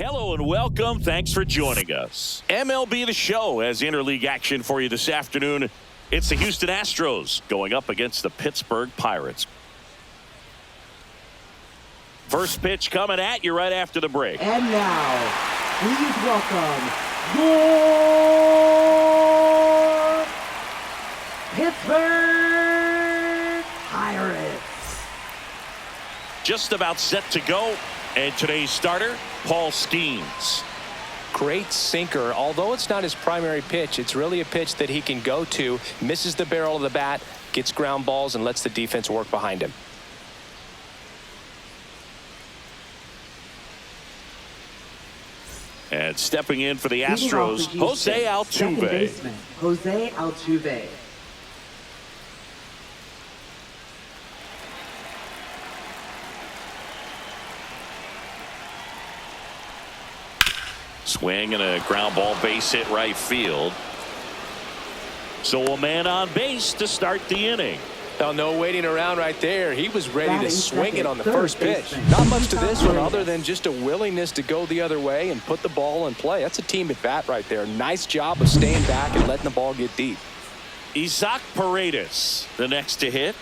Hello and welcome. Thanks for joining us. MLB The Show has interleague action for you this afternoon. It's the Houston Astros going up against the Pittsburgh Pirates. First pitch coming at you right after the break. And now, please welcome your Pittsburgh Pirates. Just about set to go. And today's starter, Paul Skeens. Great sinker. Although it's not his primary pitch, it's really a pitch that he can go to, misses the barrel of the bat, gets ground balls, and lets the defense work behind him. And stepping in for the Astros, Jose Altuve. Jose Altuve. Swing and a ground ball base hit right field. So a man on base to start the inning. Now, no waiting around right there. He was ready to swing it on the first pitch. Not much to this one other than just a willingness to go the other way and put the ball in play. That's a team at bat right there. Nice job of staying back and letting the ball get deep. Isaac Paredes, the next to hit.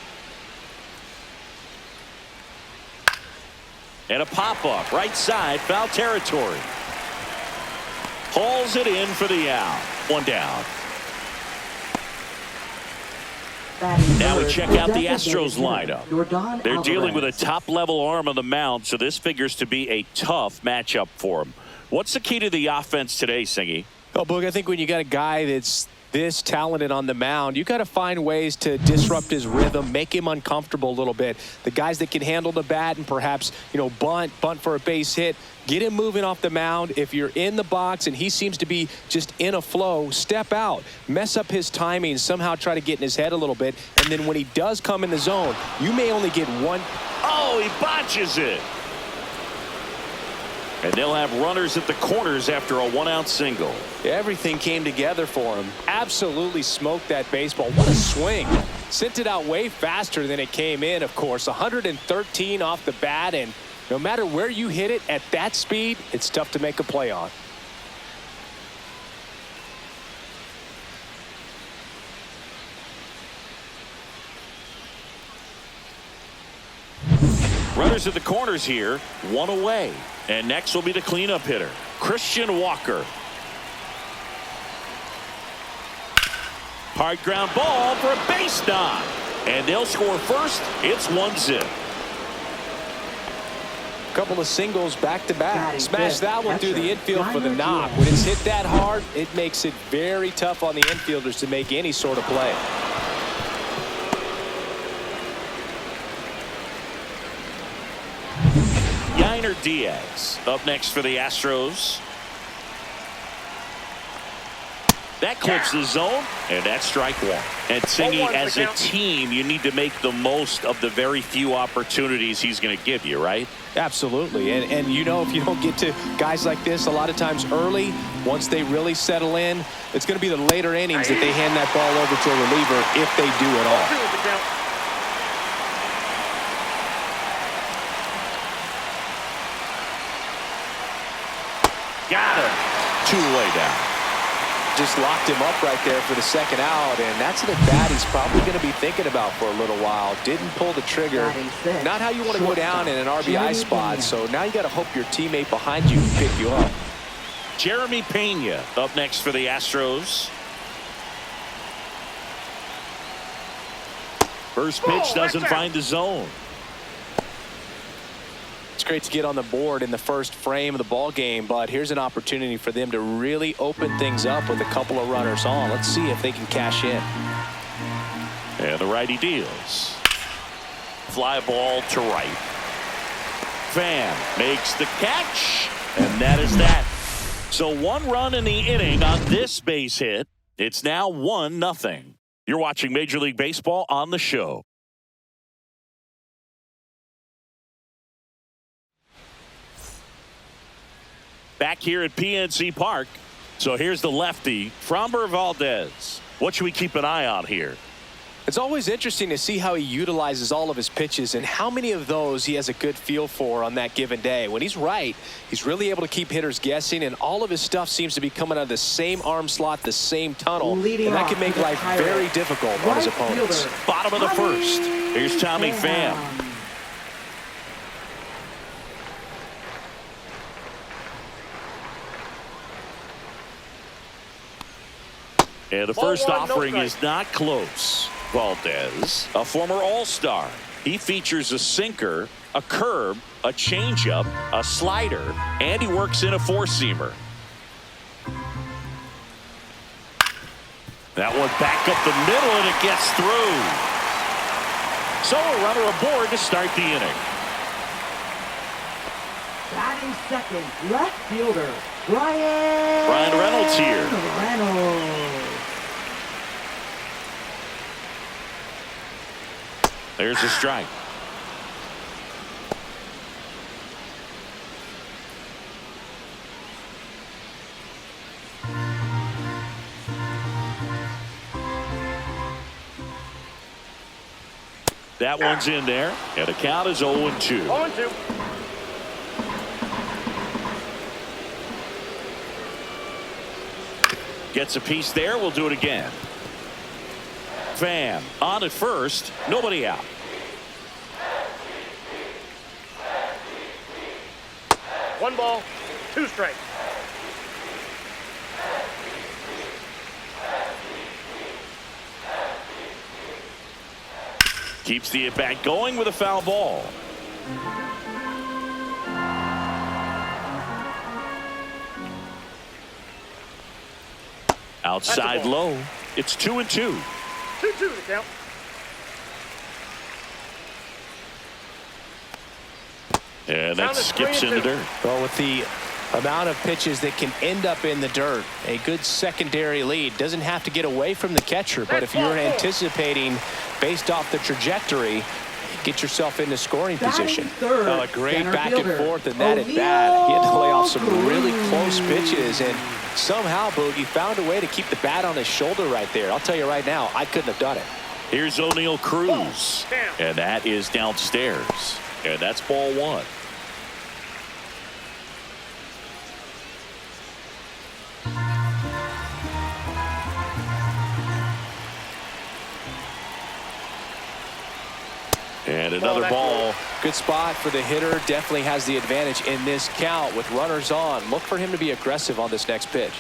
And a pop-up right side, foul territory. Hauls it in for the out. One down. Now we check out the Astros lineup. They're dealing with a top-level arm on the mound, so this figures to be a tough matchup for them. What's the key to the offense today, Singy? Oh, Boog, I think when you got a guy that's this talented on the mound, you got to find ways to disrupt his rhythm, make him uncomfortable a little bit. The guys that can handle the bat and perhaps, bunt for a base hit, get him moving off the mound. If you're in the box and he seems to be just in a flow, step out, mess up his timing, somehow try to get in his head a little bit. And then when he does come in the zone, you may only get one. Oh, he botches it. And they'll have runners at the corners after a one-out single. Everything came together for him. Absolutely smoked that baseball. What a swing. Sent it out way faster than it came in, of course. 113 off the bat, and no matter where you hit it at that speed, it's tough to make a play on. Runners at the corners here, one away. And next will be the cleanup hitter, Christian Walker. Hard ground ball for a base knock. And they'll score first. It's 1-0. Couple of singles back to back. Smash that one through the infield for the knock. When it's hit that hard, it makes it very tough on the infielders to make any sort of play. Diaz up next for the Astros. That clips the zone, and that's strike one. And Singy, as a team, you need to make the most of the very few opportunities he's going to give you, right? Absolutely. And if you don't get to guys like this a lot of times early, once they really settle in, it's going to be the later innings that they hand that ball over to a reliever if they do at all. Got him. Two-way down. Just locked him up right there for the second out, and that's an at-bat he's probably going to be thinking about for a little while. Didn't pull the trigger. Not how you want to go down in an RBI spot, so now you got to hope your teammate behind you can pick you up. Jeremy Pena up next for the Astros. First pitch doesn't find the zone. It's great to get on the board in the first frame of the ball game, but here's an opportunity for them to really open things up with a couple of runners on. Let's see if they can cash in. And the righty deals. Fly ball to right. Pham makes the catch, and that is that. So one run in the inning on this base hit. It's now 1-0. You're watching Major League Baseball on the show. Back here at PNC Park. So here's the lefty, Framber Valdez. What should we keep an eye on here? It's always interesting to see how he utilizes all of his pitches and how many of those he has a good feel for on that given day. When he's right, he's really able to keep hitters guessing, and all of his stuff seems to be coming out of the same arm slot, the same tunnel, and that can make life very difficult on his opponents. Bottom of the first. Here's Tommy Pham. And the first offering is not close. Valdez, a former All-Star. He features a sinker, a curve, a changeup, a slider, and he works in a four-seamer. That one back up the middle, and it gets through. So a runner aboard to start the inning. Batting second, left fielder, Ryan Reynolds here. Reynolds. There's a strike. That one's in there, and the count is 0-2. 0-2. Gets a piece there. We'll do it again. Pham on at first. Nobody out. One ball, two strikes. Keeps the at-bat going with a foul ball. Outside low. It's 2-2. 2-2 to count. And that skips in the dirt. Well, with the amount of pitches that can end up in the dirt, a good secondary lead doesn't have to get away from the catcher, but if you're anticipating based off the trajectory, get yourself into scoring position. A great back and forth, and that at bat, he had to lay off some really close pitches, and somehow Boogie found a way to keep the bat on his shoulder right there. I'll tell you right now, I couldn't have done it. Here's O'Neal Cruz, and that is downstairs, and that's ball one. And another ball. Good spot for the hitter. Definitely has the advantage in this count with runners on. Look for him to be aggressive on this next pitch.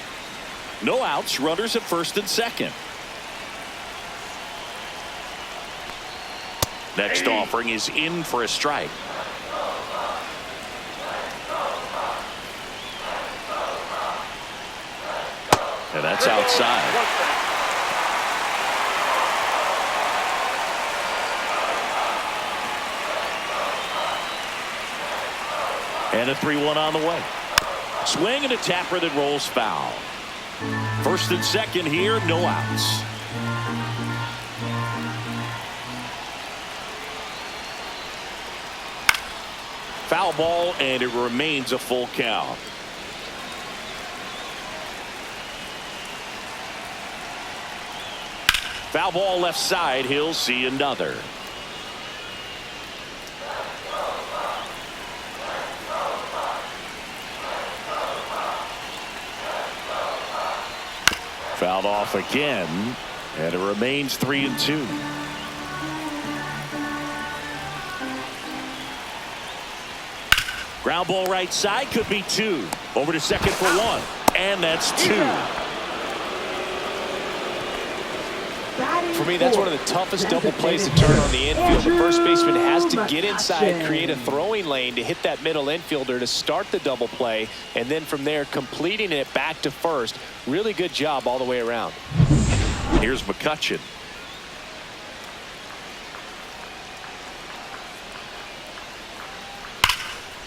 No outs. Runners at first and second. Next offering is in for a strike. And that's outside. And a 3-1 on the way. Swing and a tapper that rolls foul. First and second here, no outs. Foul ball, and it remains a full count. Foul ball left side, he'll see another. Fouled off again, and it remains 3-2. Ground ball right side, could be two. Over to second for one, and that's two. For me, that's one of the toughest double plays to turn on the infield. The first baseman has to get inside, create a throwing lane to hit that middle infielder to start the double play, and then from there completing it back to first. Really good job all the way around. Here's McCutchen.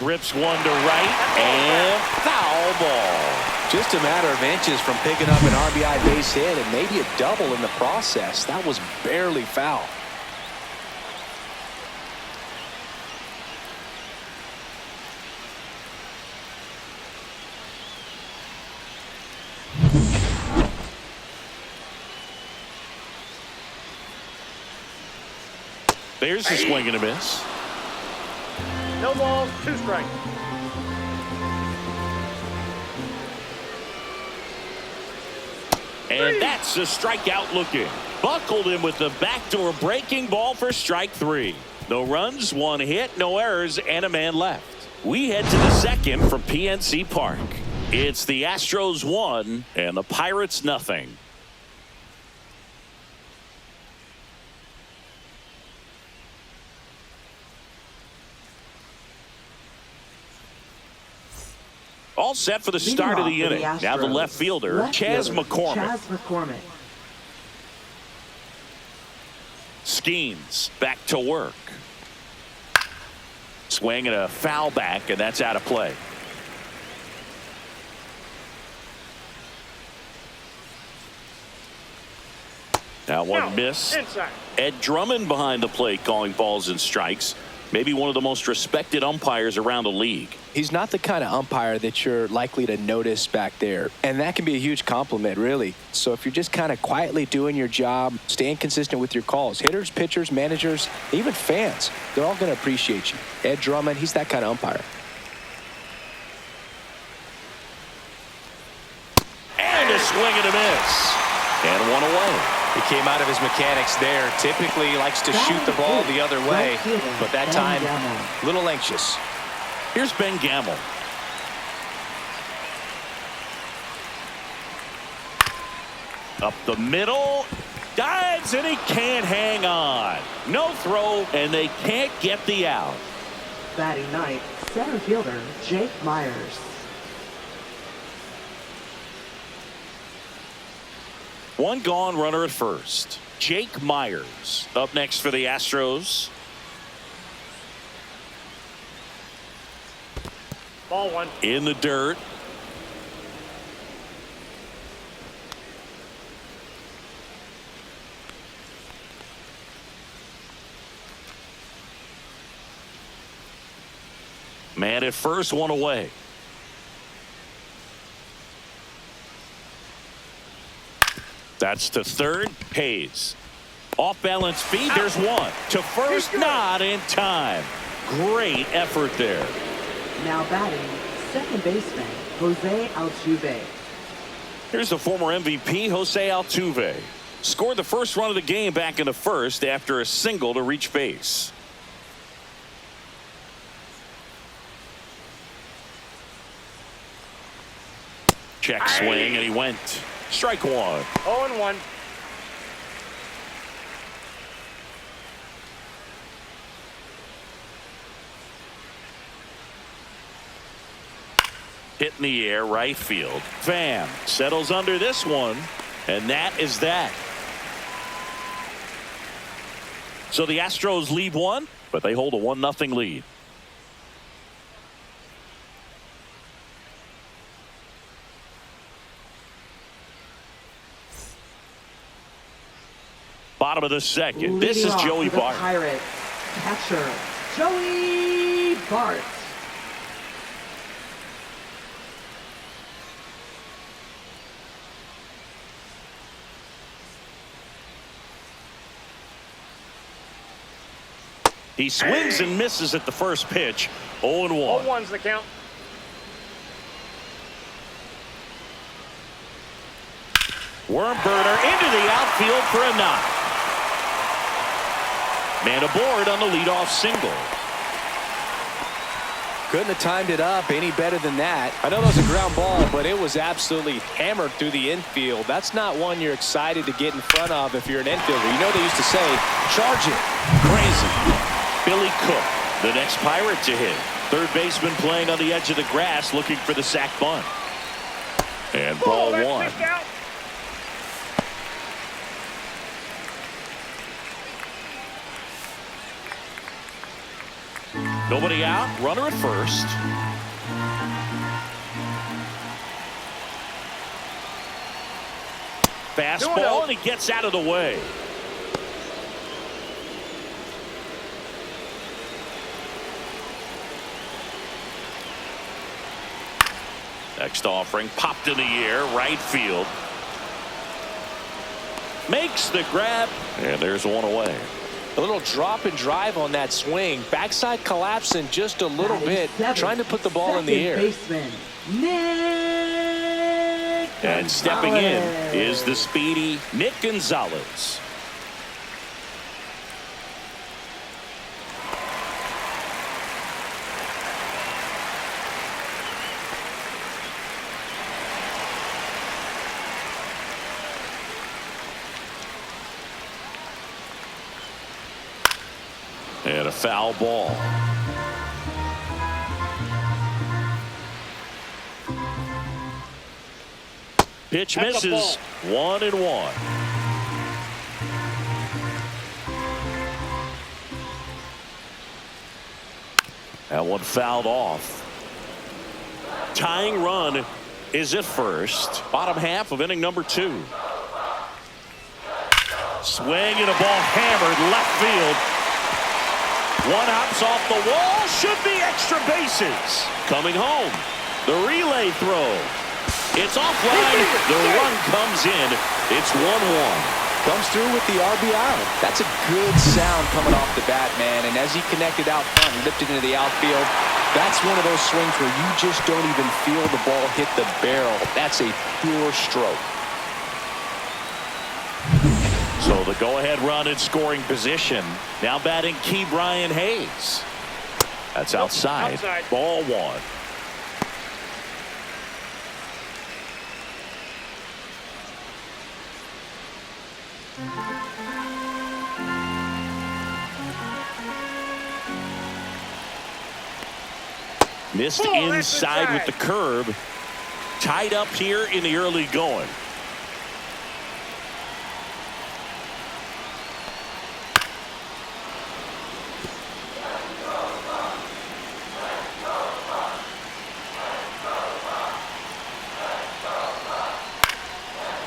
Rips one to right, and foul ball. Just a matter of inches from picking up an RBI base hit and maybe a double in the process. That was barely foul. There's a swing and a miss. No balls, 2 strikes. And that's a strikeout looking. Buckled him with the backdoor breaking ball for strike 3. No runs, 1 hit, no errors, and a man left. We head to the second from PNC Park. It's the Astros 1 and the Pirates nothing. All set for the start of the inning. Now the left fielder, Chas McCormick. Skeens back to work. Swing and a foul back, and that's out of play. Now one miss. Inside. Ed Drummond behind the plate calling balls and strikes. Maybe one of the most respected umpires around the league. He's not the kind of umpire that you're likely to notice back there. And that can be a huge compliment, really. So if you're just kind of quietly doing your job, staying consistent with your calls, hitters, pitchers, managers, even fans, they're all going to appreciate you. Ed Drummond, he's that kind of umpire. And a swing and a miss. And one away. He came out of his mechanics there. Typically he likes to shoot the ball the other way, but that time a little anxious. Here's Ben Gamel. Up the middle. Dives and he can't hang on. No throw and they can't get the out. Batting ninth, center fielder Jake Myers. One gone, runner at first. Jake Myers up next for the Astros. Ball 1. In the dirt. Man at first, one away. That's to third. Hayes. Off balance feed. There's one. To first, not in time. Great effort there. Now batting, second baseman Jose Altuve. Here's the former MVP, Jose Altuve. Scored the first run of the game back in the first after a single to reach base. Check swing, and he went. Strike 1. 0-1. Hit in the air, right field. Pham settles under this one, and that is that. So the Astros lead 1, but they hold a 1-0 lead. Bottom of the second. This is Joey Bart. Pirates catcher Joey Bart. He swings and misses at the first pitch. 0-1. 0-1's the count. Worm burner into the outfield for a knock. Man aboard on the leadoff single. Couldn't have timed it up any better than that. I know that was a ground ball, but it was absolutely hammered through the infield. That's not one you're excited to get in front of if you're an infielder. You know they used to say, charge it. Crazy. Billy Cook, the next Pirate to hit. Third baseman playing on the edge of the grass looking for the sac bunt. And ball 1. Nobody out, runner at first. Fastball, and he gets out of the way. Next offering popped in the air, right field. Makes the grab, and there's one away. A little drop and drive on that swing. Backside collapsing just a little bit, trying to put the ball in the air. Baseman, Nick And stepping in Gonzalez. is the speedy Nick Gonzalez. And a foul ball. Pitch That's a misses. ball. 1-1. That one fouled off. Tying run is at first. Bottom half of inning number 2. Swing and a ball hammered left field. One hops off the wall. Should be extra bases. Coming home. The relay throw. It's offline. The run comes in. It's 1-1. Comes through with the RBI. That's a good sound coming off the bat, man. And as he connected out front and lifted into the outfield, that's one of those swings where you just don't even feel the ball hit the barrel. That's a pure stroke. So the go-ahead run in scoring position. Now batting Key Brian Hayes. That's outside. Ball 1. Missed inside with the curve. Tied up here in the early going.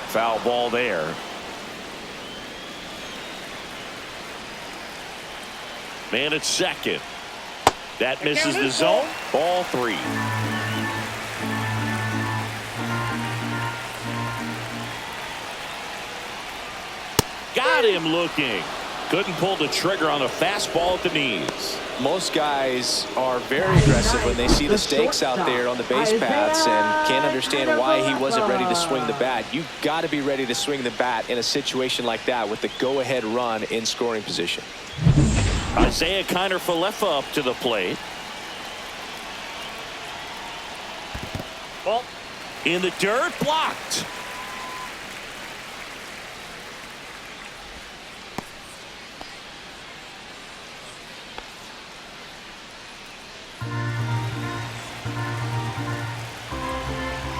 Foul ball there. Man at second. That misses the zone. Ball 3. Got him looking. Couldn't pull the trigger on a fastball at the knees. Most guys are very aggressive when they see the stakes out there on the base paths and can't understand why he wasn't ready to swing the bat. You've got to be ready to swing the bat in a situation like that with the go-ahead run in scoring position. Isaiah Kiner-Falefa up to the plate. Ball. In the dirt, blocked.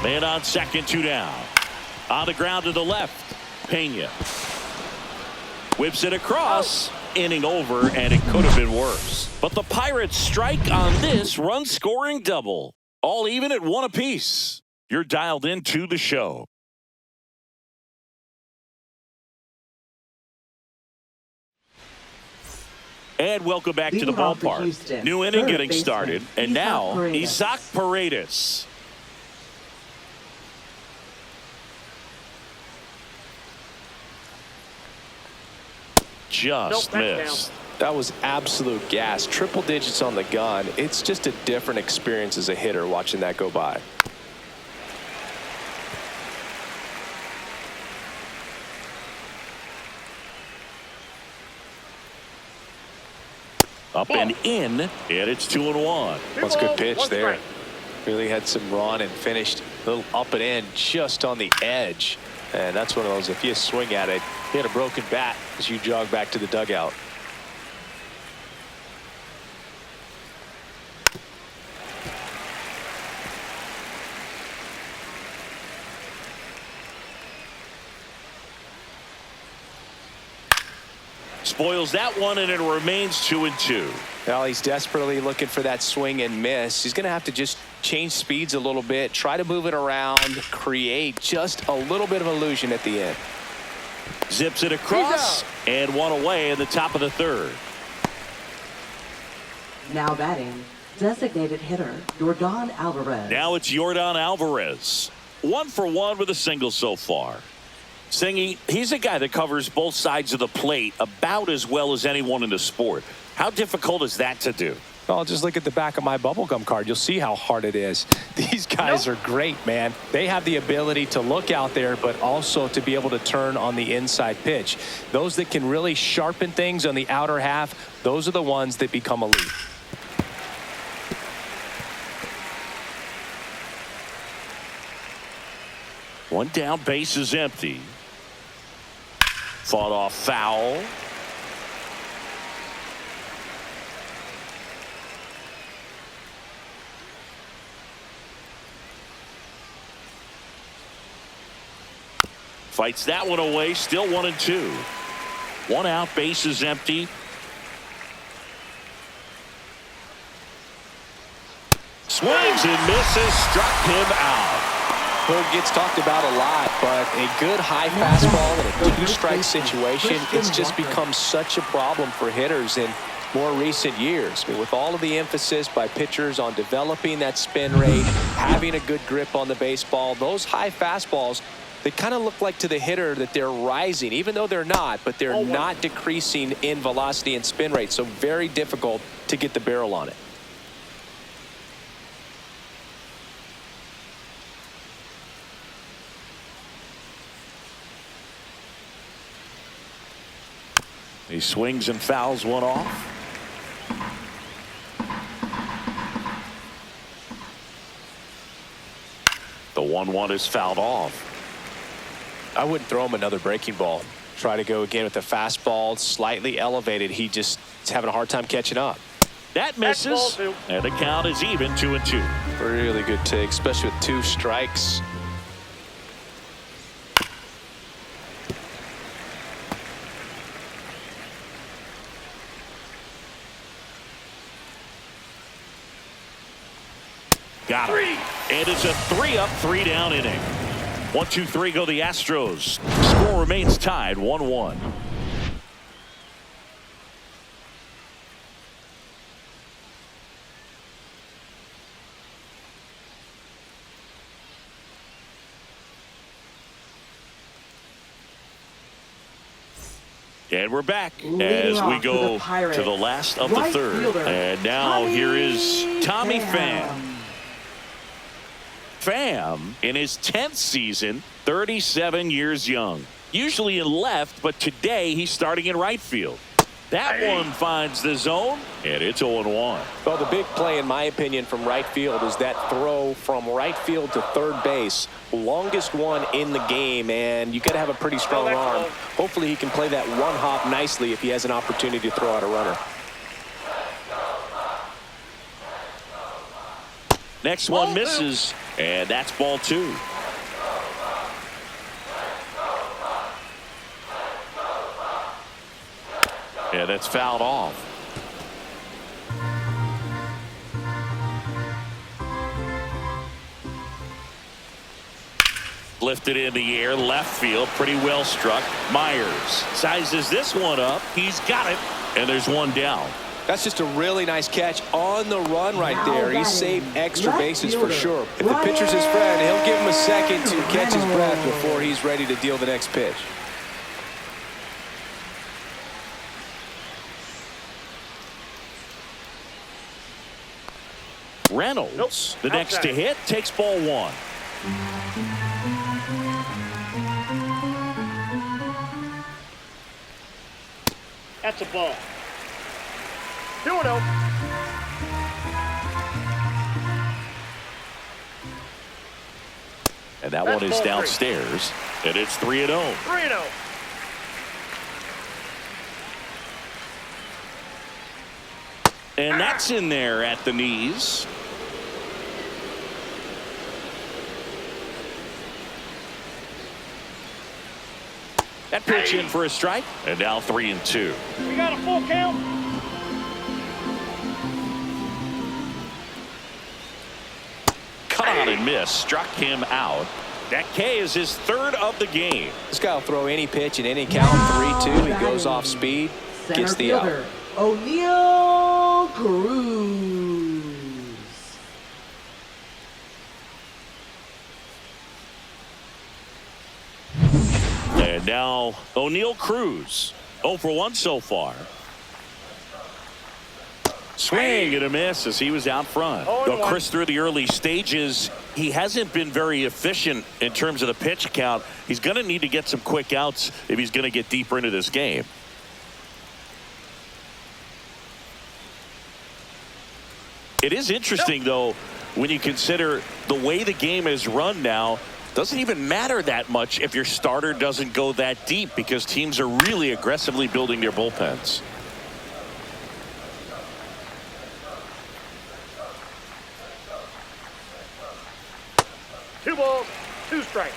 Man on second, 2 down. On the ground to the left. Pena whips it across. Inning over, and it could have been worse. But the Pirates strike on this run-scoring double. All even at 1 apiece. You're dialed into the show. And welcome back to the Leading off for ballpark. Houston, New inning third getting baseman, started. And now, Paredes. Isaac Paredes. Just Nope, that's missed. That was absolute gas. Triple digits on the gun. It's just a different experience as a hitter watching that go by. Up and in, and it's 2-1. That's a good pitch there. Really had some run and finished a little up and in just on the edge. And that's one of those, if you swing at it, hit a broken bat as you jog back to the dugout. Spoils that one, and it remains 2-2. Well, he's desperately looking for that swing and miss. He's going to have to just change speeds a little bit, try to move it around, create just a little bit of illusion at the end. Zips it across, and one away in the top of the third. Now batting, designated hitter, Yordan Alvarez. Now it's Yordan Alvarez. 1 for 1 with a single so far. Singy, he's a guy that covers both sides of the plate about as well as anyone in the sport. How difficult is that to do? Well, just look at the back of my bubblegum card. You'll see how hard it is. These guys are great, man. They have the ability to look out there, but also to be able to turn on the inside pitch. Those that can really sharpen things on the outer half, those are the ones that become elite. One down, base is empty. Fought off foul. Fights that one away. Still 1-2. One out, base is empty. Swings and misses. Struck him out. Hood gets talked about a lot, but a good high fastball in a two-strike situation, it's just become such a problem for hitters in more recent years. I mean, with all of the emphasis by pitchers on developing that spin rate, having a good grip on the baseball, those high fastballs, they kind of look like to the hitter that they're rising, even though they're not, but they're not decreasing in velocity and spin rate, so very difficult to get the barrel on it. He swings and fouls one off. The 1-1 is fouled off. I wouldn't throw him another breaking ball. Try to go again with the fastball, slightly elevated. He just is having a hard time catching up. That misses, and the count is even 2-2. Really good take, especially with 2 strikes. Got it. And it's a 3-up, 3-down inning. 1-2-3 go the Astros. Score remains tied 1-1. And we're back as we go to the last of the third. And now here is Tommy Pham. Pham, in his 10th season, 37 years young. Usually in left, but today he's starting in right field. That one finds the zone, and it's 0-1. Well, the big play, in my opinion, from right field is that throw from right field to third base. Longest one in the game, and you got to have a pretty strong arm. Hopefully he can play that one hop nicely if he has an opportunity to throw out a runner. Next one misses, and that's ball 2. Yeah, that's fouled off. Lifted in the air, left field, pretty well struck. Myers sizes this one up. He's got it, and there's one down. That's just a really nice catch on the run right there. He saved extra bases for sure. If the pitcher's his friend, he'll give him a second to catch his breath before he's ready to deal the next pitch. Reynolds, the next to hit, takes ball 1. That's a ball. 2-0. And that one is downstairs. And it's 3-0. 3-0. And that's in there at the knees. That pitch in for a strike. And now 3-2. We got a full count. Cut on and miss. Struck him out. That K is his 3rd of the game. This guy will throw any pitch in any count. 3-2. He goes off speed. Gets the out. O'Neal Cruz. Now O'Neal Cruz 0 for 1 so far. Swing and a miss as he was out front. Well, Chris, through the early stages, he hasn't been very efficient in terms of the pitch count. He's going to need to get some quick outs if he's going to get deeper into this game. It is interesting, though, when you consider the way the game is run now. Doesn't even matter that much if your starter doesn't go that deep, because teams are really aggressively building their bullpens. Two balls, two strikes.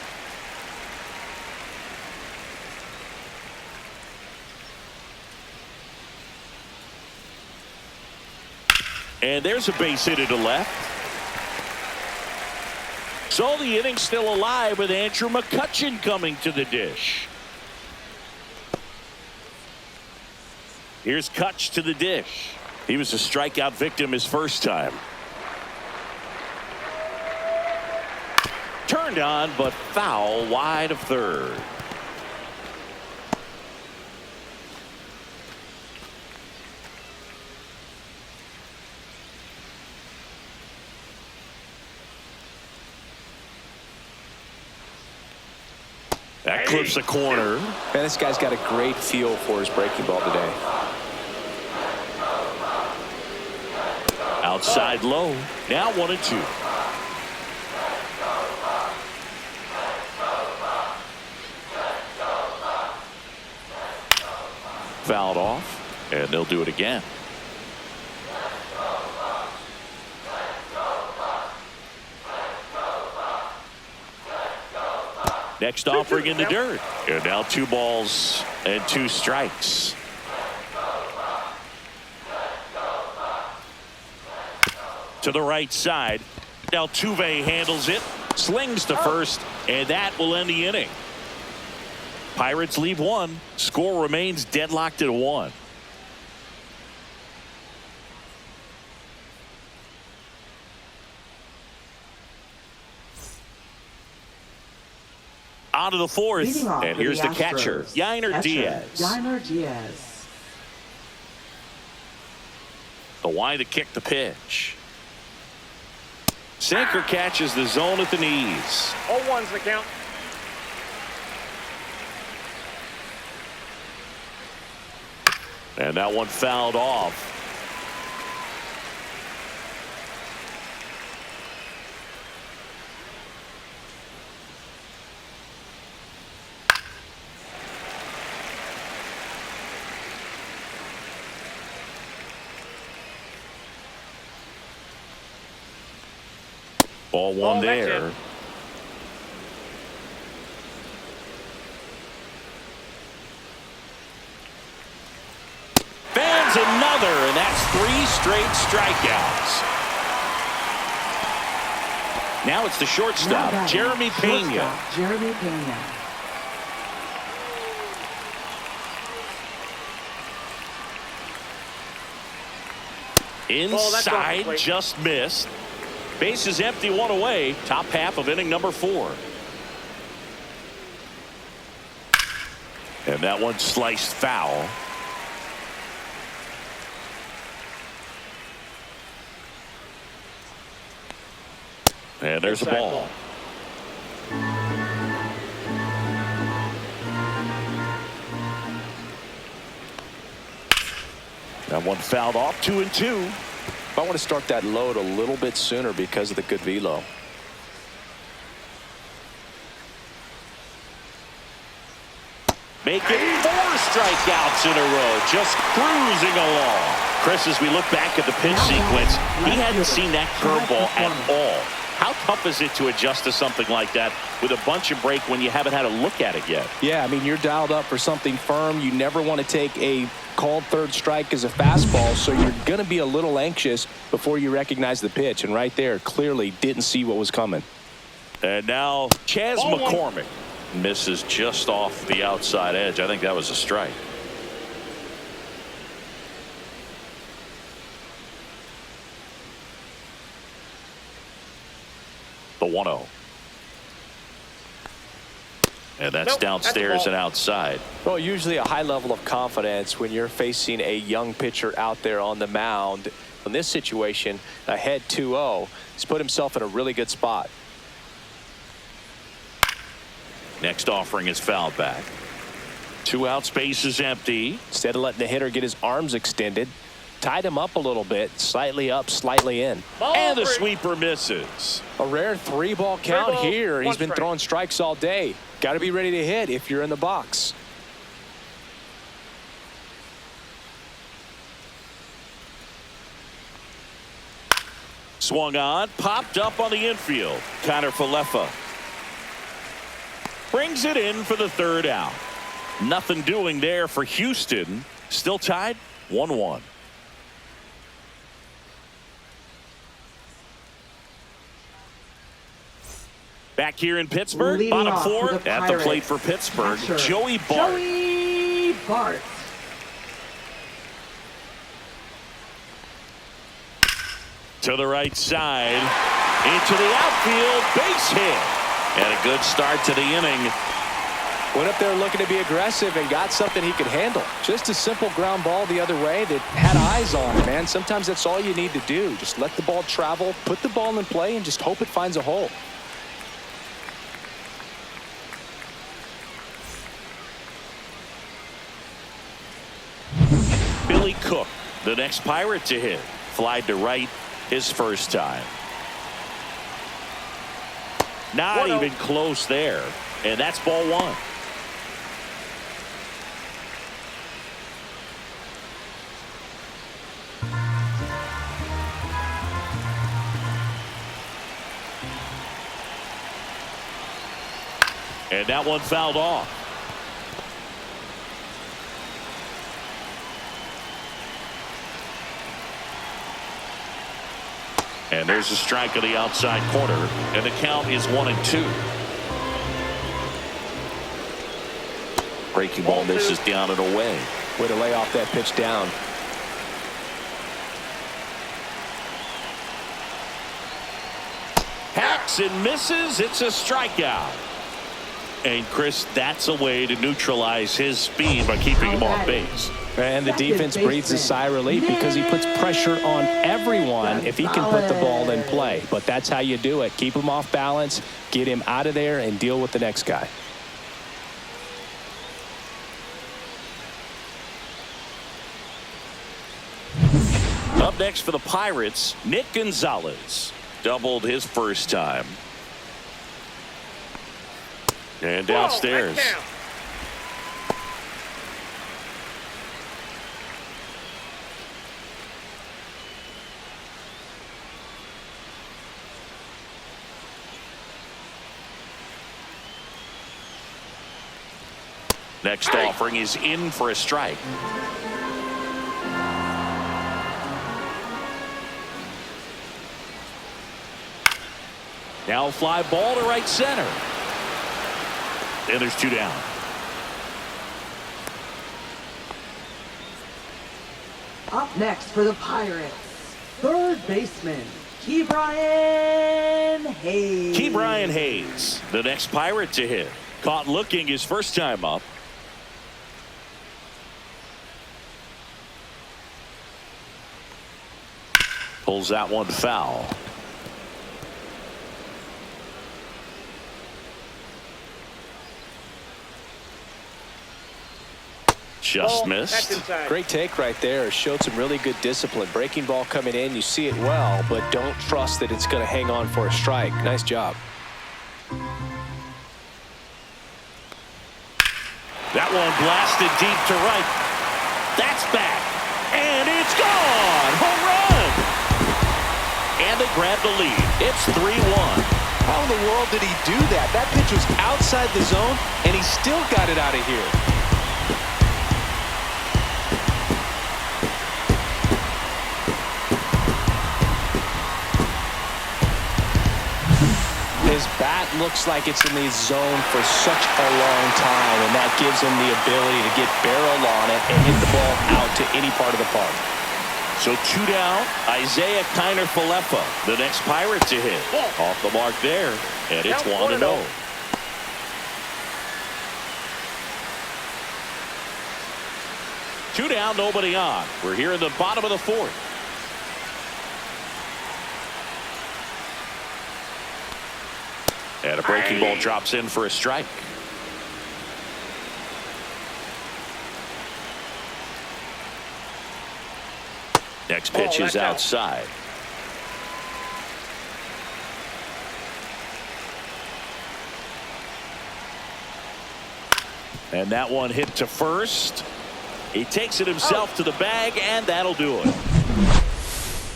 And there's a base hit to left. So the inning's still alive with Andrew McCutchen coming to the dish. Here's Kutch to the dish. He was a strikeout victim his first time. Turned on, but foul wide of third. That clips the corner. Man, this guy's got a great feel for his breaking ball today. Outside low. Now 1-2. Fouled off, and they'll do it again. Next offering in the dirt. And now 2 balls and 2 strikes. To the right side. Now Altuve handles it. Slings to first. And that will end the inning. Pirates leave 1. Score remains deadlocked at 1. On to the 4th, and here's the catcher, Yainer Diaz. The wind to kick the pitch. Sinker catches the zone at the knees. 0-1's the count. And that one fouled off. Ball one there. Fans another, and that's 3 straight strikeouts. Now it's the shortstop, Jeremy Pena. Jeremy Pena. Inside, just missed. Base is empty, 1 away. Top half of inning number 4. And that one sliced foul. And there's a ball. That one fouled off, 2-2. I want to start that load a little bit sooner because of the good velo. Making 4 strikeouts in a row, just cruising along. Chris, as we look back at the pitch sequence, he hadn't seen that curveball at all. How tough is it to adjust to something like that with a bunch of break when you haven't had a look at it yet? Yeah, I mean, you're dialed up for something firm. You never want to take a called third strike as a fastball, so you're going to be a little anxious before you recognize the pitch. And right there, clearly didn't see what was coming. And now Chas McCormick misses just off the outside edge. I think that was a strike. The 1-0. And that's Nope, downstairs that's a and ball. outside. Well, usually a high level of confidence when you're facing a young pitcher out there on the mound. In this situation, ahead 2-0, he's put himself in a really good spot. Next offering is fouled back. 2 out, space is empty. Instead of letting the hitter get his arms extended, tied him up a little bit, slightly up, slightly in. Ball And the 3. sweeper misses. A rare 3-ball count balls, here. He's 1 been strike. throwing strikes all day. Got to be ready to hit if you're in the box. Swung on, popped up on the infield. Connor Falefa brings it in for the 3rd out. Nothing doing there for Houston. Still tied 1-1. Back here in Pittsburgh, Leading bottom off 4 for the at the plate Pirates, for Pittsburgh. catcher, Joey Bart. Joey Bart. To the right side, into the outfield, base hit. And a good start to the inning. Went up there looking to be aggressive and got something he could handle. Just a simple ground ball the other way that had eyes on it, man. Sometimes that's all you need to do. Just let the ball travel, put the ball in play, and just hope it finds a hole. Billy Cook, the next Pirate to hit. Flied to right his first time. Not 1-0. even close there. And that's ball 1. And that one fouled off. And there's a strike on the outside corner, and the count is 1-2. Breaking ball misses down and away. Way to lay off that pitch down. Hacks and misses. It's a strikeout. And Chris, that's a way to neutralize his speed by keeping him off base. And the defense breathes a sigh of relief because he puts pressure on everyone if he can put the ball in play. But that's how you do it. Keep him off balance, get him out of there, and deal with the next guy. Up next for the Pirates, Nick Gonzalez. Doubled his first time. And downstairs. Whoa, down. Next offering is in for a strike. Now a fly ball to right center. And there's 2 down. Up next for the Pirates, 3rd baseman, Ke'Bryan Hayes. Ke'Bryan Hayes, the next Pirate to hit. Caught looking his first time up. Pulls that one foul. Just That's missed. inside. Great take right there. Showed some really good discipline. Breaking ball coming in, you see it well, but don't trust that it's going to hang on for a strike. Nice job. That one blasted deep to right. That's back. And it's gone. Home run. And they grab the lead. It's 3-1. How in the world did he do that? That pitch was outside the zone, and he still got it out of here. His bat looks like it's in the zone for such a long time, and that gives him the ability to get barrel on it and hit the ball out to any part of the park. So 2 down. Isaiah Kiner Falefa, the next Pirate to hit. Off the mark there, and it's Yep, 1-0. Two down, nobody on. We're here in the bottom of the fourth. And a breaking ball drops in for a strike. Next pitch is outside. And that one hit to first. He takes it himself to the bag, and that'll do it.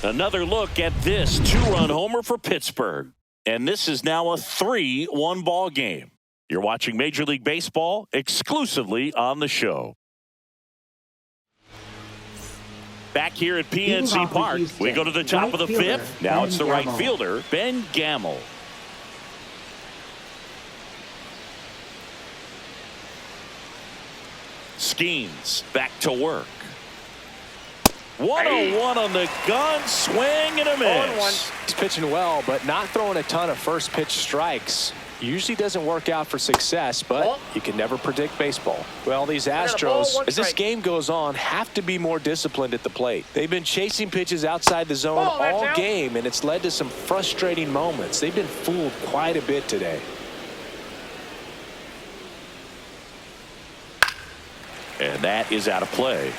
Another look at this two-run homer for Pittsburgh. And this is now a 3-1 ball game. You're watching Major League Baseball exclusively on the show. Back here at PNC Park, we go to the top of the fifth. Now it's the right fielder, Ben Gamel. Skeens back to work. 101 on the gun, swing and a miss. He's pitching well, but not throwing a ton of first pitch strikes. Usually doesn't work out for success, but you can never predict baseball. Well, these Astros, as this game goes on, have to be more disciplined at the plate. They've been chasing pitches outside the zone all game, and it's led to some frustrating moments. They've been fooled quite a bit today. And that is out of play.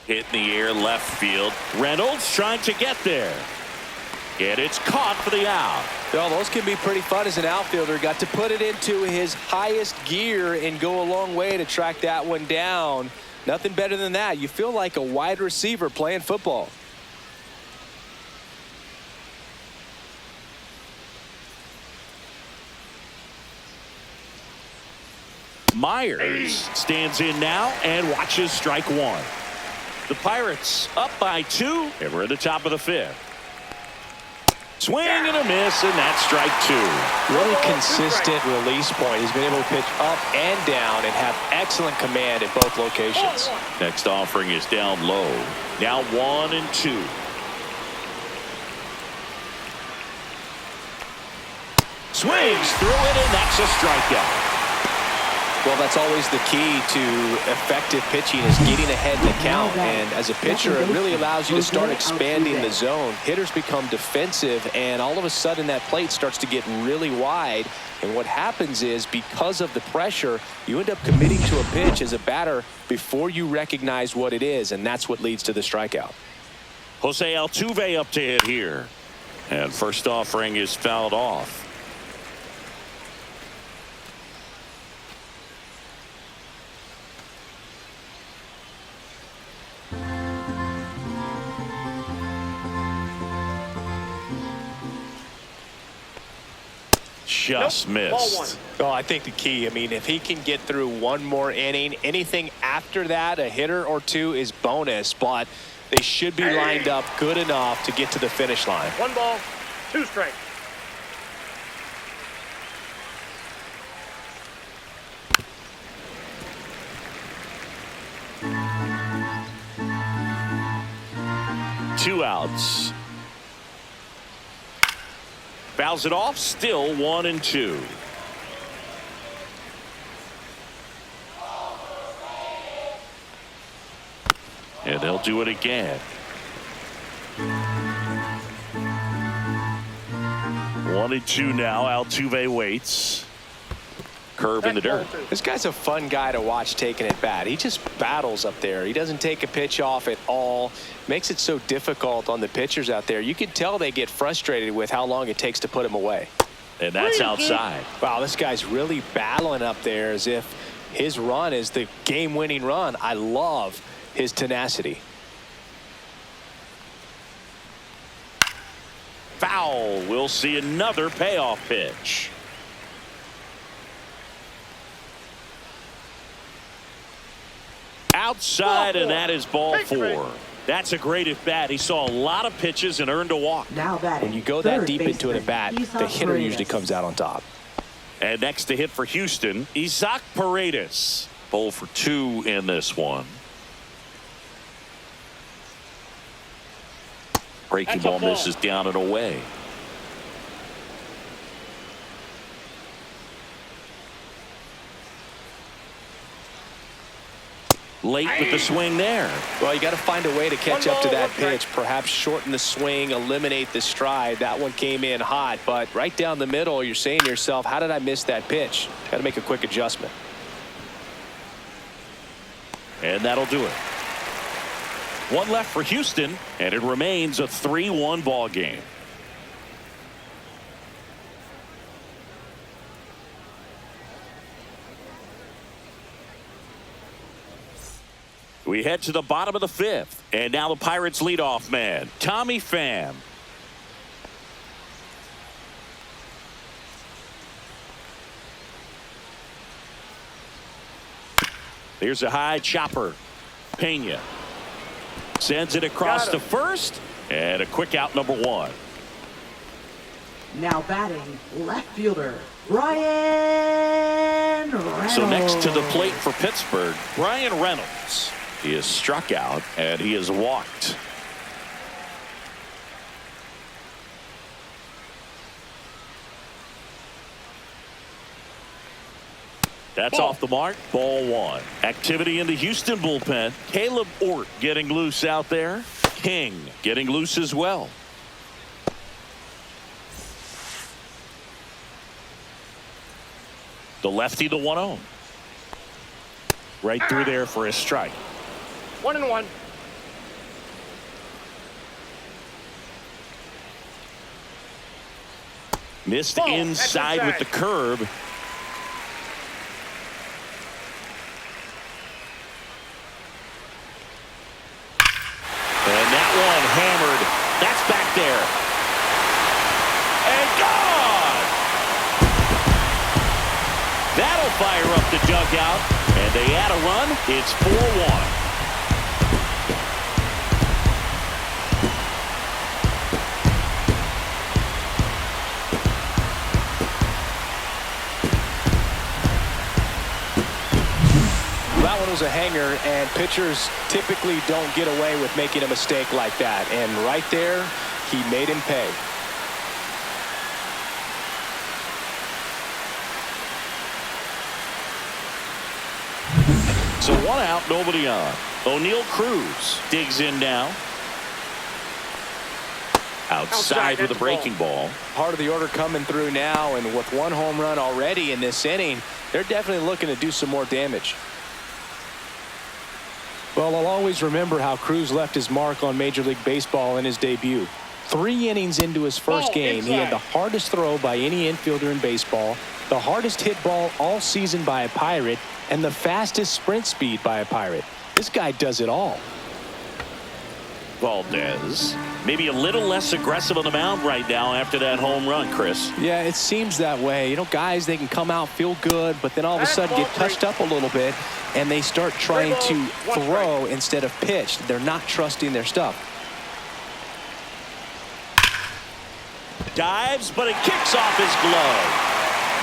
Hit in the air, left field. Reynolds trying to get there. And it's caught for the out. Well, those can be pretty fun as an outfielder. Got to put it into his highest gear and go a long way to track that one down. Nothing better than that. You feel like a wide receiver playing football. Myers stands in now and watches strike one. The Pirates up by 2, and we're at the top of the fifth. Swing and a miss, and that's strike 2. Really consistent release point. He's been able to pitch up and down and have excellent command at both locations. Next offering is down low. Now 1 and 2. Swings through it, and that's a strikeout. Well, that's always the key to effective pitching, is getting ahead in the count. And as a pitcher, it really allows you to start expanding the zone. Hitters become defensive, and all of a sudden that plate starts to get really wide. And what happens is, because of the pressure, you end up committing to a pitch as a batter before you recognize what it is, and that's what leads to the strikeout. Jose Altuve up to hit here. And first offering is fouled off. Just missed. Well, I think the key, if he can get through one more inning, anything after that, a hitter or two, is bonus, but they should be lined up good enough to get to the finish line. 1 ball, 2 strikes. Two outs. Fouls it off, still 1 and 2. And they'll do it again. 1 and 2 now. Altuve waits. Curve in the dirt. This guy's a fun guy to watch taking at bat. He just battles up there. He doesn't take a pitch off at all. Makes it so difficult on the pitchers out there. You can tell they get frustrated with how long it takes to put him away. And that's outside. Wow, this guy's really battling up there as if his run is the game-winning run. I love his tenacity. Foul. We'll see another payoff pitch. Outside, and that is ball 4. That's a great at bat. He saw a lot of pitches and earned a walk. Now batting, when you go that deep into an at bat, the hitter usually comes out on top. And next to hit for Houston, Isaac Paredes. 0 for 2 in this one. Breaking ball misses down and away. late with the swing there. Well, you got to find a way to catch up to that 1 ball, 1 pitch. Perhaps shorten the swing, eliminate the stride. That one came in hot, but right down the middle, you're saying to yourself, how did I miss that pitch? Got to make a quick adjustment. And that'll do it. One left for Houston, and it remains a 3-1 ball game. We head to the bottom of the 5th, and now the Pirates leadoff man, Tommy Pham. Here's a high chopper. Pena sends it across to first, and a quick out, number 1. Now batting, left fielder, Ryan Reynolds. So next to the plate for Pittsburgh, Ryan Reynolds. He is struck out, and he is walked. That's off the mark. Ball 1. Activity in the Houston bullpen. Caleb Ort getting loose out there. King getting loose as well. The lefty, the 1-0. Right through there for a strike. 1-1. Missed Ball. inside That's with the curve. And that one hammered. That's back there. And gone! That'll fire up the dugout. And they add a run. It's 4-1. That one was a hanger, and pitchers typically don't get away with making a mistake like that. And right there, he made him pay. So 1 out, nobody on. O'Neal Cruz digs in now. Outside with a breaking ball. Part of the order coming through now, and with 1 home run already in this inning, they're definitely looking to do some more damage. Well, I'll always remember how Cruz left his mark on Major League Baseball in his debut. 3 innings into his first game, he had the hardest throw by any infielder in baseball, the hardest hit ball all season by a Pirate, and the fastest sprint speed by a Pirate. This guy does it all. Valdez maybe a little less aggressive on the mound right now after that home run, Chris. Yeah, it seems that way. You know, guys, they can come out, feel good, but then all of a sudden get touched up a little bit, and they start trying to throw instead of pitch. They're not trusting their stuff. Dives, but it kicks off his glove.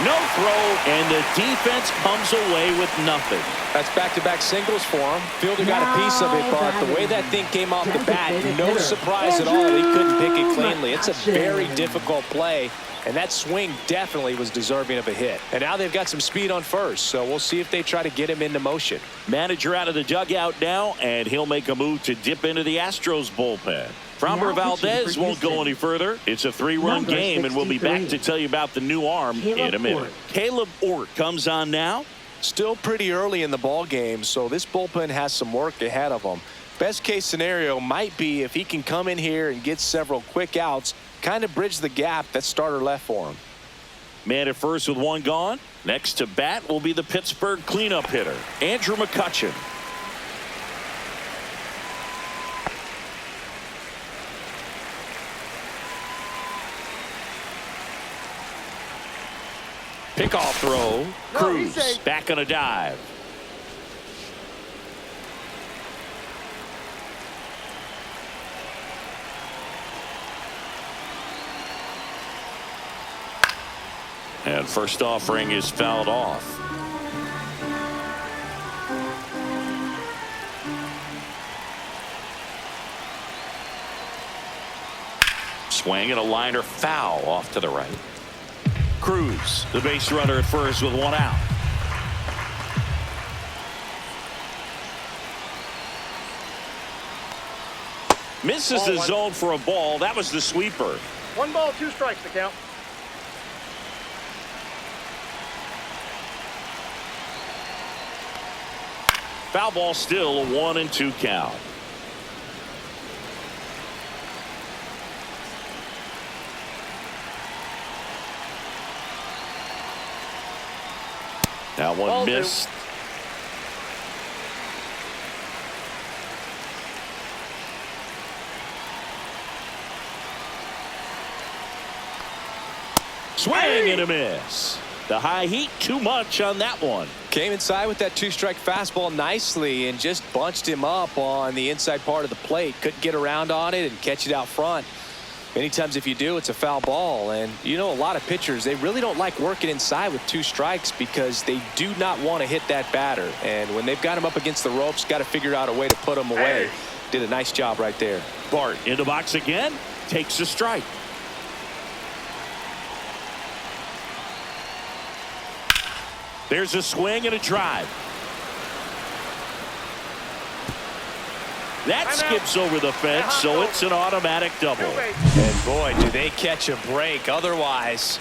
No throw, and the defense comes away with nothing. That's back-to-back singles for him. Fielder got a piece of it, but the way that thing came off the bat, no surprise at all. He couldn't pick it cleanly. It's a very difficult play, and that swing definitely was deserving of a hit. And now they've got some speed on first, so we'll see if they try to get him into motion. Manager out of the dugout now, and he'll make a move to dip into the Astros bullpen. Framber Valdez won't go any further. It's a 3-run game, and we'll be back to tell you about the new arm in a minute. Caleb Ort comes on now. Still pretty early in the ball game, so this bullpen has some work ahead of them. Best case scenario might be if he can come in here and get several quick outs, kind of bridge the gap that starter left for him. Man at first with 1 gone. Next to bat will be the Pittsburgh cleanup hitter, Andrew McCutchen. Pickoff throw. Cruz back on a dive. And first offering is fouled off. Swing and a liner foul off to the right. Cruz, the base runner at first with 1 out. Misses the Ball 1. zone for a ball. That was the sweeper. 1 ball, 2 strikes to count. Foul ball, still a 1-2 count. That one Ball 2. missed. Swing and a miss. The high heat, too much on that one. Came inside with that 2-strike fastball nicely and just bunched him up on the inside part of the plate. Couldn't get around on it and catch it out front. Many times if you do, it's a foul ball. And you know, a lot of pitchers, they really don't like working inside with 2 strikes because they do not want to hit that batter. And when they've got him up against the ropes, got to figure out a way to put him away. Did a nice job right there. Bart in the box again, takes a strike. There's a swing and a drive. That skips over the fence, so it's an automatic double. And boy, do they catch a break. Otherwise,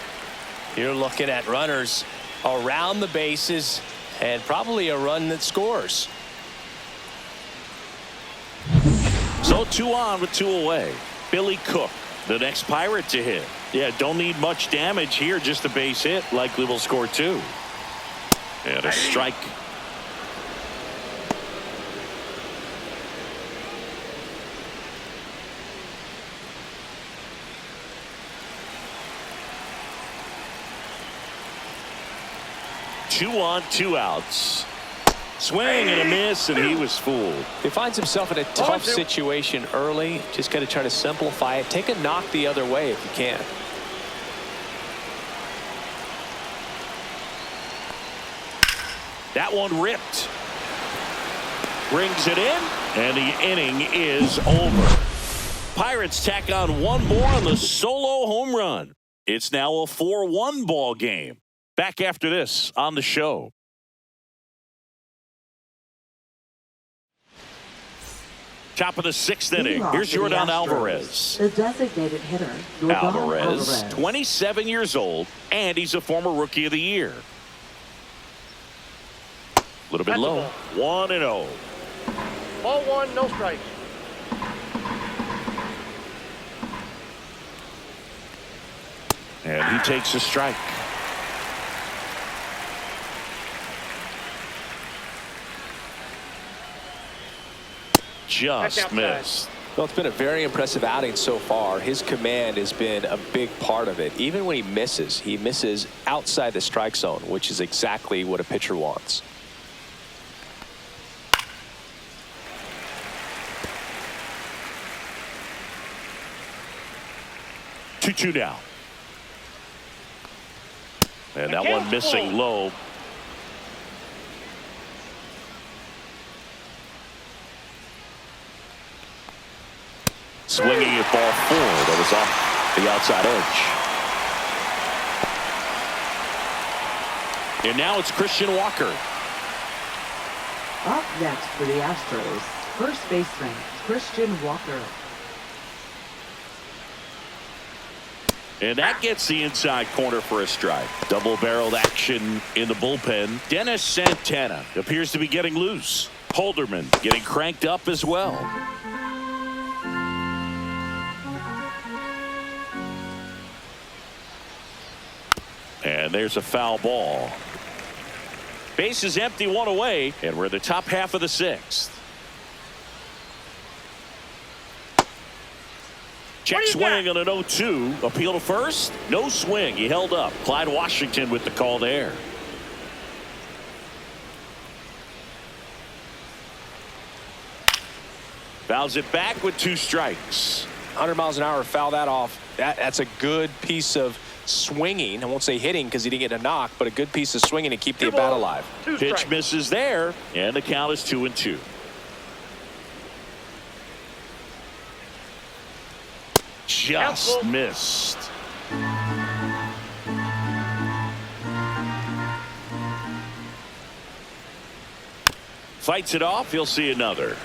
you're looking at runners around the bases and probably a run that scores. So 2 on with 2 away. Billy Cook, the next Pirate to hit. Yeah, don't need much damage here, just a base hit. Likely will score 2. And a strike. Two on, 2 outs. Swing and a miss, and he was fooled. He finds himself in a tough situation early. Just got to try to simplify it. Take a knock the other way if you can. That one ripped. Brings it in, and the inning is over. Pirates tack on 1 more on the solo home run. It's now a 4-1 ball game. Back after this on the show. Top of the 6th inning. Here's Yordan Alvarez. The designated hitter, Yordan Alvarez, 27 years old, and he's a former Rookie of the Year. A little bit low. 1-0. Ball 1, no strikes. And he takes a strike. Just missed. Well, it's been a very impressive outing so far. His command has been a big part of it. Even when he misses outside the strike zone, which is exactly what a pitcher wants. Two now. And that one missing low. Swinging at ball 4. That was off the outside edge. And now it's Christian Walker. Up next for the Astros, first baseman Christian Walker. And that gets the inside corner for a strike. Double-barreled action in the bullpen. Dennis Santana appears to be getting loose. Holderman getting cranked up as well. And there's a foul ball. Base is empty, 1 away, and we're in the top half of the 6th. Check swing on an 0-2. Appeal to first. No swing. He held up. Clyde Washington with the call there. Fouls it back with 2 strikes. 100 miles an hour, foul that off. That's a good piece of swinging. I won't say hitting because he didn't get a knock, but a good piece of swinging to keep the at-bat alive. Pitch misses there, and the count is 2-2. Just missed. Fights it off. He'll see another.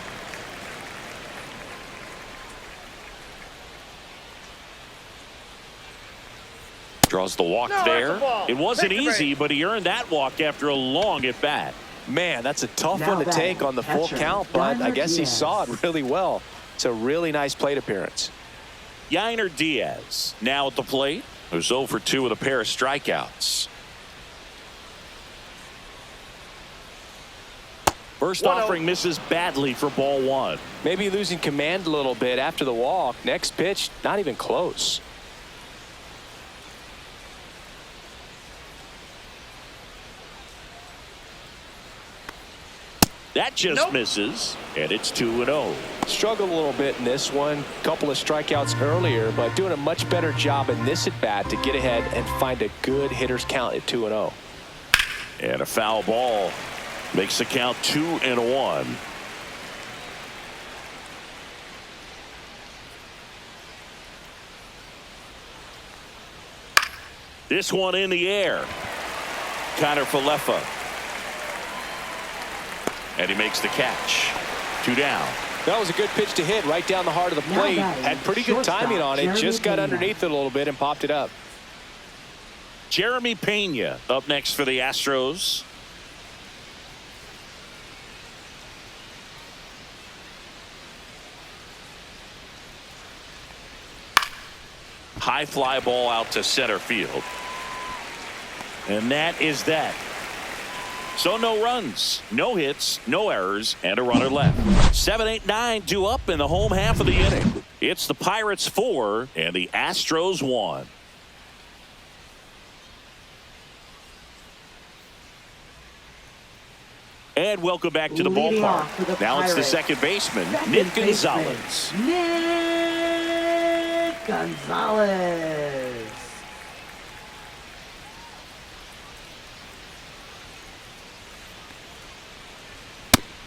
Draws the walk No, there. that's a ball. It wasn't Take the easy, break. but he earned that walk after a long at bat. Man, that's a tough Now one to batting, take on the full catcher, count, but I Yainer guess he Diaz. saw it really well. It's a really nice plate appearance. Yainer Diaz now at the plate, who's 0 for 2 with a pair of strikeouts. First 1-0. offering misses badly for ball 1. Maybe losing command a little bit after the walk. Next pitch, not even close. That just Nope. misses, and it's 2-0. Struggled a little bit in this one. Couple of strikeouts earlier, but doing a much better job in this at bat to get ahead and find a good hitter's count at 2-0. And a foul ball makes the count 2-1. This one in the air. Connor Falefa. And he makes the catch. 2 down. That was a good pitch to hit right down the heart of the Now plate. batting, Had pretty good shortstop, timing on it. Jeremy Just got Pena. underneath it a little bit and popped it up. Jeremy Pena up next for the Astros. High fly ball out to center field. And that is that. So no runs, no hits, no errors, and a runner left. 7, 8, 9 due up in the home half of the inning. It's the Pirates 4 and the Astros 1. And welcome back to the Leading off for ballpark. the Now it's the Pirates, second baseman, second Nick baseman, Gonzalez. Nick Gonzalez.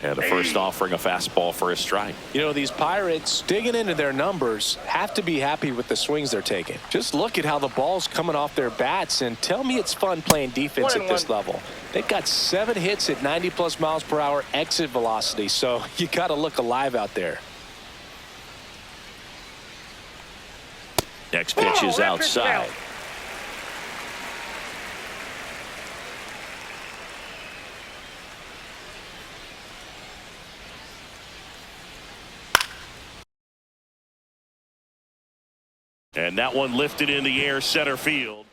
And the first offering a fastball for a strike. You know, these Pirates digging into their numbers have to be happy with the swings they're taking. Just look at how the ball's coming off their bats and tell me it's fun playing defense at this level. They've got 7 hits at 90+ miles per hour exit velocity, so you got to look alive out there. Next pitch is that pitch outside. down. And that one lifted in the air center field.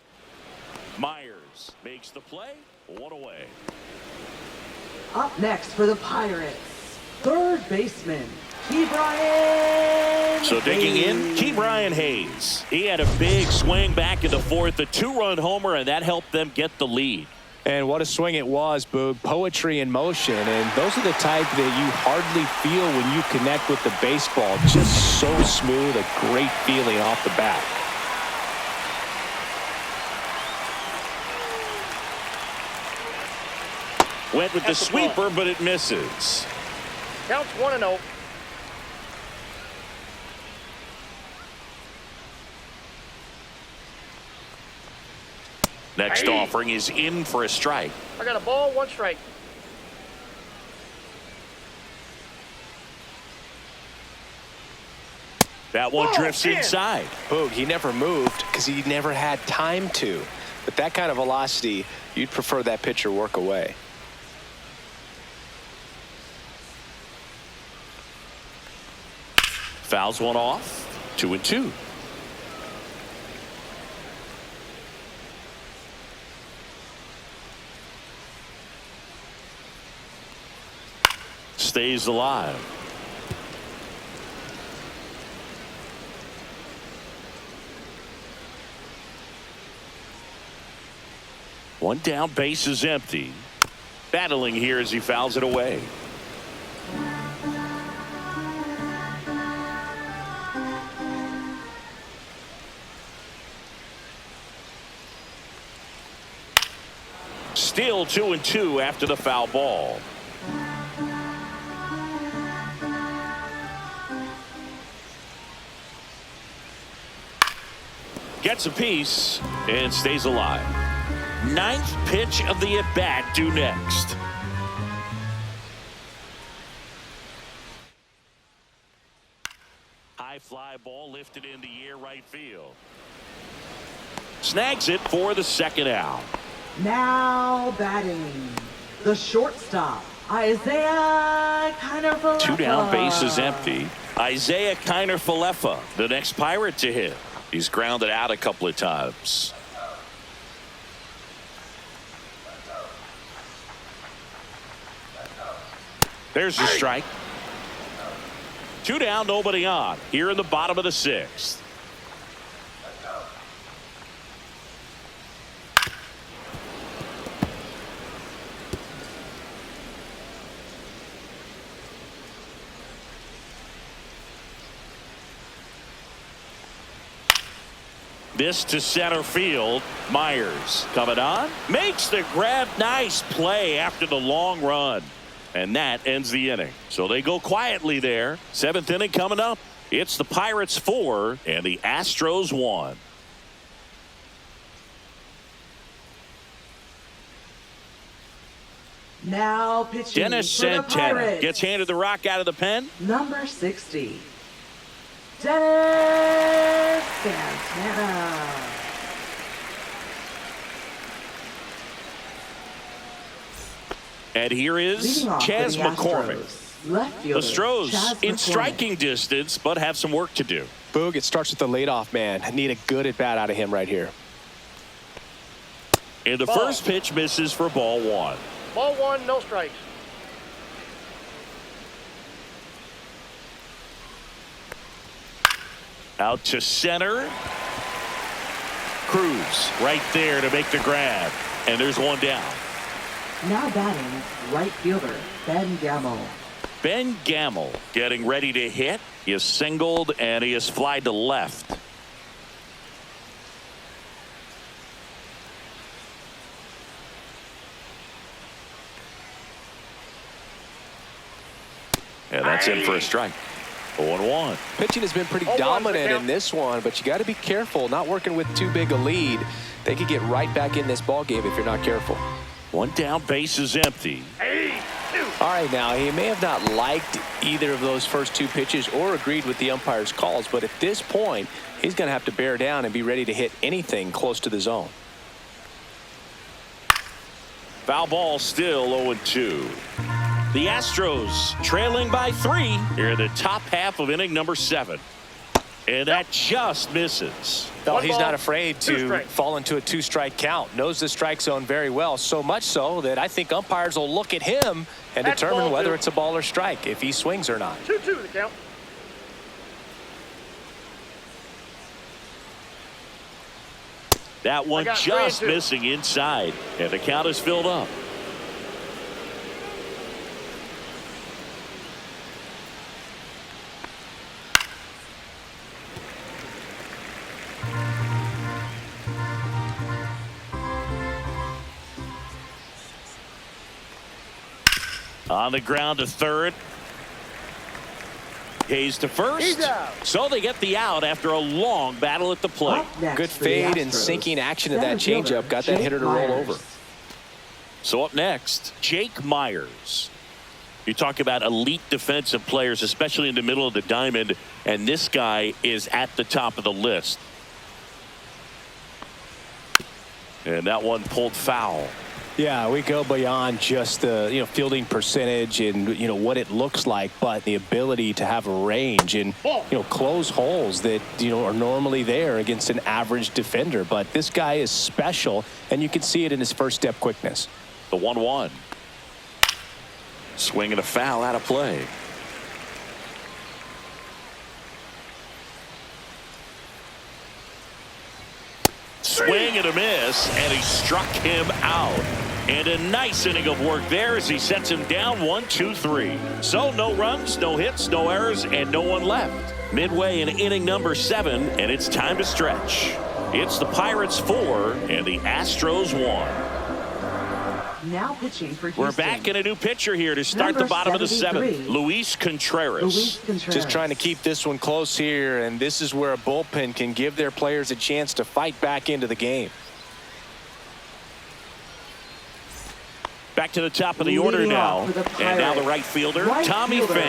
Myers makes the play. 1 away. Up next for the Pirates, third baseman, Ke'Bryan. So digging in, Ke'Bryan Hayes. He had a big swing back in the 4th, a 2-run homer, and that helped them get the lead. And what a swing it was, Boog. Poetry in motion. And those are the type that you hardly feel when you connect with the baseball. Just so smooth, a great feeling off the bat. Went with the That's the ball. sweeper, but it misses. Counts 1-0. Next Hey. offering is in for a strike. I got a ball, 1 strike. That one Oh, drifts man. inside. Boog, he never moved because he never had time to. But that kind of velocity, you'd prefer that pitcher work away. Fouls one off. 2-2. Stays alive. One down, base is empty. Battling here as he fouls it away. Still 2-2 after the foul ball. Gets a piece and stays alive. 9th pitch of the at-bat due next. High fly ball lifted in the air right field. Snags it for the second out. Now batting, the shortstop, Isaiah Kiner-Falefa. 2 down, bases empty. Isaiah Kiner-Falefa, the next Pirate to hit. He's grounded out a couple of times. There's the strike. 2 down, nobody on. Here in the bottom of the 6th. This to center field. Myers coming on. Makes the grab. Nice play after the long run. And that ends the inning. So they go quietly there. 7th inning coming up. It's the Pirates 4 and the Astros 1. Now pitching Dennis for the Santana Pirates, gets handed the rock out of the pen. number 60, Dennis Santana. And here is Leading off Chas for the McCormick. Astros, left The fielder, Astros Chas in McCormick. striking distance, but have some work to do. Boog, it starts with the leadoff man. I need a good at bat out of him right here. And the Ball. first pitch misses for ball 1. Ball 1, no strikes. Out to center. Cruz right there to make the grab. And there's 1 down. Now batting, right fielder, Ben Gamel. Ben Gamel getting ready to hit. He is singled and he is flied to left. And that's in for a strike. 0-1. Pitching has been pretty 0-1 dominant count. in this one, but you got to be careful. Not working with too big a lead. They could get right back in this ball game if you're not careful. 1 down, base is empty. All right, now, he may have not liked either of those first 2 pitches or agreed with the umpire's calls, but at this point, he's going to have to bear down and be ready to hit anything close to the zone. Foul ball, still 0-2. The Astros trailing by 3 here in the top half of inning number 7. And that just misses. Well, 1 he's ball, not afraid 2 to strikes. fall into a 2-strike count. Knows the strike zone very well, so much so that I think umpires will look at him and That's determine ball whether 2. it's a ball or strike, if he swings or not. 2-2 the count. That one got just 3-2. missing inside. And the count is filled up. On the ground to third. Hayes to first. He's out. So they get the out after a long battle at the plate. Up next Good for the fade and Astros, sinking action of that center fielder, changeup. Got that Jake hitter to roll Myers. over. So up next, Jake Myers. You talk about elite defensive players, especially in the middle of the diamond, and this guy is at the top of the list. And that one pulled foul. Yeah, we go beyond just the fielding percentage and what it looks like, but the ability to have a range and close holes that are normally there against an average defender. But this guy is special, and you can see it in his first step quickness. The 1-1. Swing and a foul out of play. Swing and a miss, and he struck him out. And a nice inning of work there as he sets him down 1-2-3. So no runs, no hits, no errors, and no one left. Midway in inning number 7, and it's time to stretch. It's the Pirates 4 and the Astros 1. Now pitching for Houston. We're back in a new pitcher here to start Number the bottom of the 73. 7th. Luis Contreras. Luis Contreras. Just trying to keep this one close here, and this is where a bullpen can give their players a chance to fight back into the game. Back to the top of the order Leading now. off for the And now the Pirates, right fielder, right Tommy fielder, Pham.